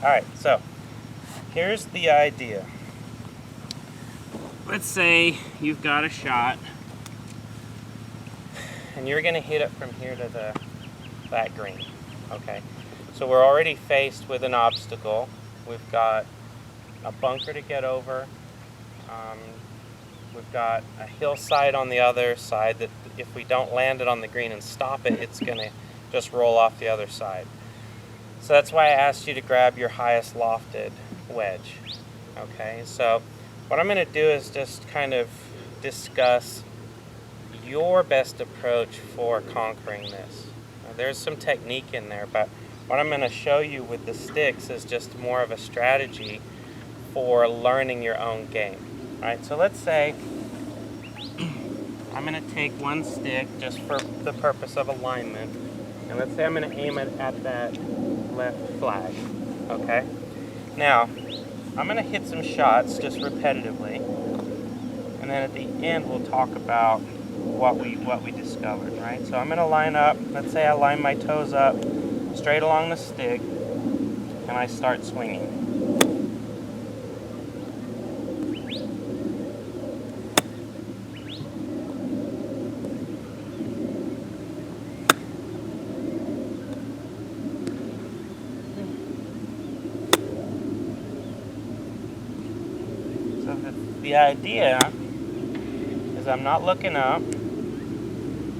Alright, so here's the idea. Let's say you've got a shot and you're going to hit it from here to that green. Okay, so we're already faced with an obstacle. We've got a bunker to get over. We've got a hillside on the other side that if we don't land it on the green and stop it, it's going to just roll off the other side. So that's why I asked you to grab your highest lofted wedge. Okay, so what I'm going to do is just kind of discuss your best approach for conquering this. Now, there's some technique in there, but what I'm going to show you with the sticks is just more of a strategy for learning your own game. All right, so let's say I'm going to take one stick just for the purpose of alignment, and let's say I'm going to aim it at that left flag. Okay, now I'm going to hit some shots just repetitively, and then at the end we'll talk about what we discovered, right? So I'm going to line up, let's say I line my toes up straight along the stick, and I start swinging. So the idea is I'm not looking up,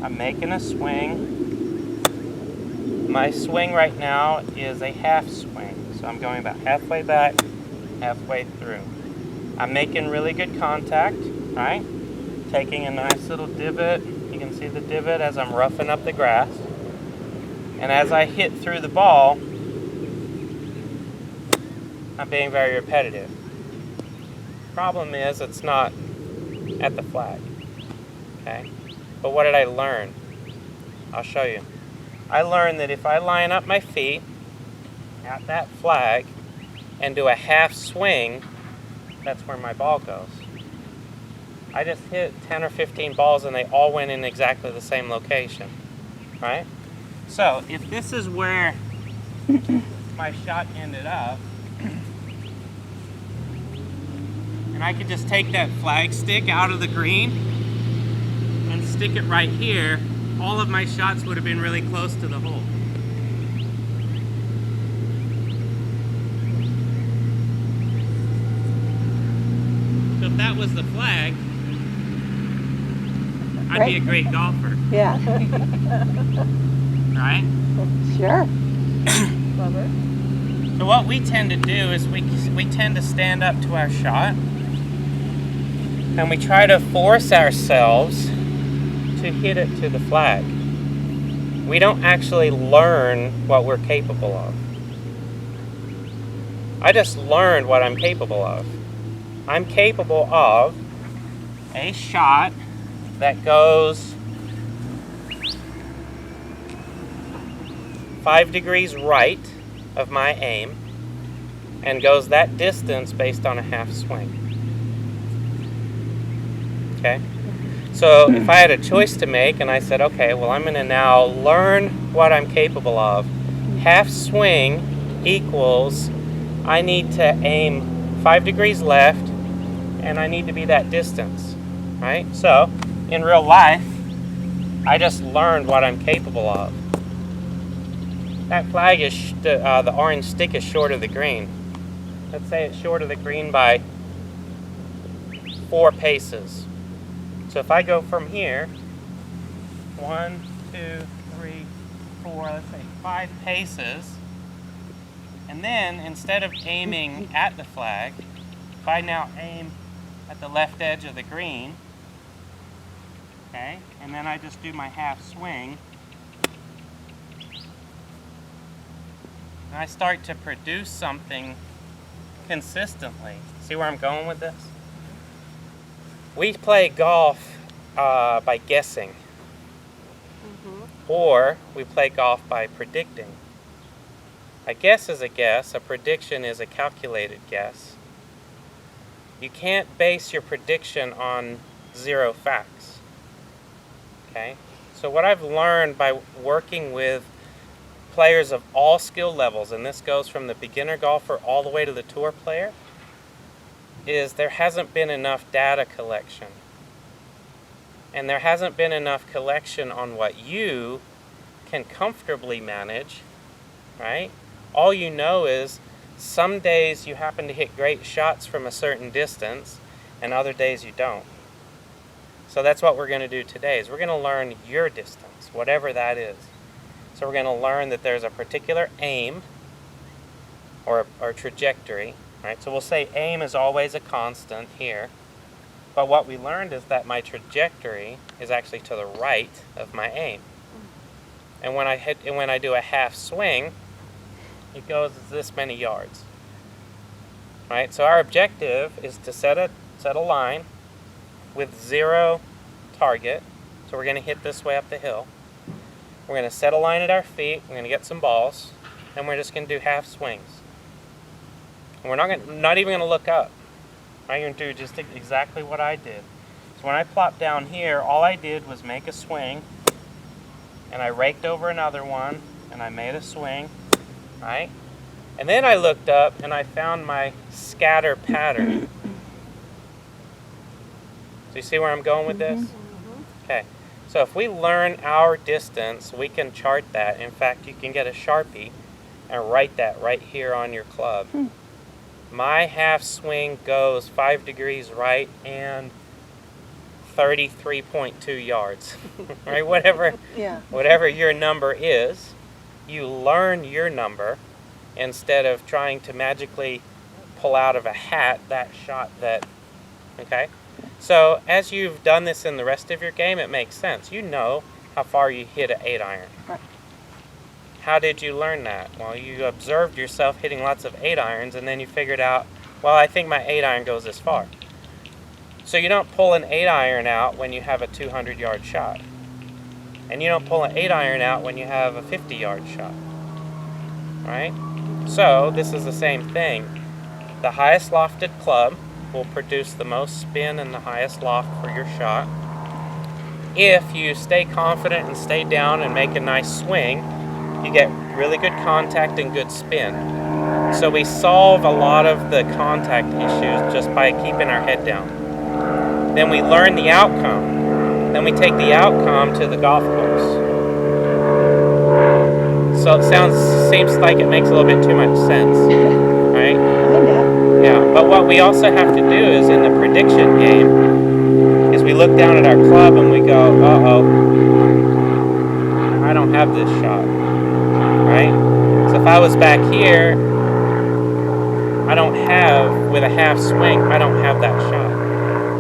I'm making a swing. My swing right now is a half swing, so I'm going about halfway back, halfway through. I'm making really good contact, right? Taking a nice little divot. You can see the divot as I'm roughing up the grass. And as I hit through the ball, I'm being very repetitive. Problem is, it's not at the flag, okay? But what did I learn? I'll show you. I learned that if I line up my feet at that flag and do a half swing, that's where my ball goes. I just hit 10 or 15 balls and they all went in exactly the same location, right? So if this is where my shot ended up, and I could just take that flag stick out of the green and stick it right here, all of my shots would have been really close to the hole. So if that was the flag, I'd be a great golfer. Yeah. Right? Sure. Love it. So what we tend to do is we tend to stand up to our shot and we try to force ourselves to hit it to the flag. We don't actually learn what we're capable of. I just learned what I'm capable of. I'm capable of a shot that goes 5 degrees right of my aim and goes that distance based on a half swing. Okay? So if I had a choice to make and I said, okay, well, I'm going to now learn what I'm capable of, half swing equals I need to aim 5 degrees left and I need to be that distance, right? So in real life, I just learned what I'm capable of. That flag is, the orange stick is short of the green. Let's say it's short of the green by 4 paces. So if I go from here, 1, 2, 3, 4, let's say 5 paces, and then instead of aiming at the flag, if I now aim at the left edge of the green, okay, and then I just do my half swing, and I start to produce something consistently. See where I'm going with this? We play golf by guessing, or we play golf by predicting. A guess is a guess, a prediction is a calculated guess. You can't base your prediction on 0 facts, okay? So what I've learned by working with players of all skill levels, and this goes from the beginner golfer all the way to the tour player, is there hasn't been enough data collection. And there hasn't been enough collection on what you can comfortably manage, right? All you know is some days you happen to hit great shots from a certain distance, and other days you don't. So that's what we're going to do today, is we're going to learn your distance, whatever that is. So we're going to learn that there's a particular aim or trajectory, right? So we'll say aim is always a constant here. But what we learned is that my trajectory is actually to the right of my aim. And when I do a half swing, it goes this many yards. Right? So our objective is to set a line with 0 target. So we're going to hit this way up the hill. We're going to set a line at our feet. We're going to get some balls, and we're just going to do half swings. And we're not even going to look up. I'm going to do just exactly what I did. So when I plopped down here, all I did was make a swing, and I raked over another one, and I made a swing, right? And then I looked up, and I found my scatter pattern. So you see where I'm going with this? Okay. So if we learn our distance, we can chart that. In fact, you can get a Sharpie and write that right here on your club. My half swing goes 5 degrees right and 33.2 yards, right? Whatever your number is, you learn your number instead of trying to magically pull out of a hat that shot that, okay? So as you've done this in the rest of your game, it makes sense. You know how far you hit an 8-iron. Right. How did you learn that? Well, you observed yourself hitting lots of 8-irons, and then you figured out, well, I think my 8-iron goes this far. So you don't pull an 8-iron out when you have a 200-yard shot. And you don't pull an 8-iron out when you have a 50-yard shot. Right? So this is the same thing. The highest lofted club will produce the most spin and the highest loft for your shot. If you stay confident and stay down and make a nice swing, you get really good contact and good spin. So we solve a lot of the contact issues just by keeping our head down. Then we learn the outcome. Then we take the outcome to the golf course. So it seems like it makes a little bit too much sense, right? Yeah, but what we also have to do is in the prediction game is we look down at our club and we go, uh-oh, I don't have this shot, right? So if I was back here, with a half swing, I don't have that shot.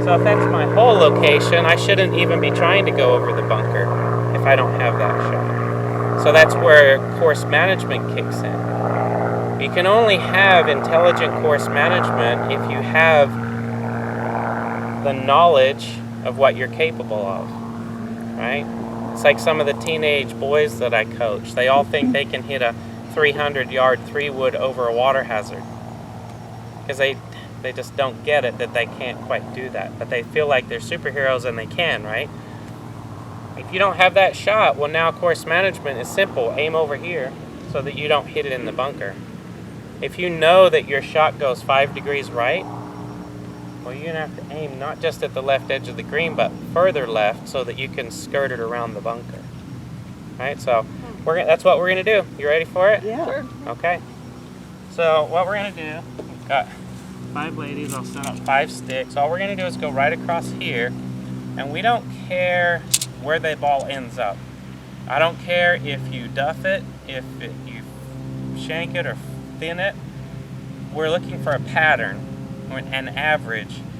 So if that's my hole location, I shouldn't even be trying to go over the bunker if I don't have that shot. So that's where course management kicks in. You can only have intelligent course management if you have the knowledge of what you're capable of, right? It's like some of the teenage boys that I coach. They all think they can hit a 300-yard 3-wood over a water hazard because they just don't get it that they can't quite do that. But they feel like they're superheroes and they can, right? If you don't have that shot, well, now course management is simple. Aim over here so that you don't hit it in the bunker. If you know that your shot goes 5 degrees right, well, you're going to have to aim not just at the left edge of the green, but further left so that you can skirt it around the bunker. Right? So that's what we're going to do. You ready for it? Yeah. Sure. Okay. So what we're going to do, we've got 5 ladies. I'll set up 5 sticks. All we're going to do is go right across here, and we don't care where the ball ends up. I don't care if you duff it, you shank it or thin it. We're looking for a pattern, an average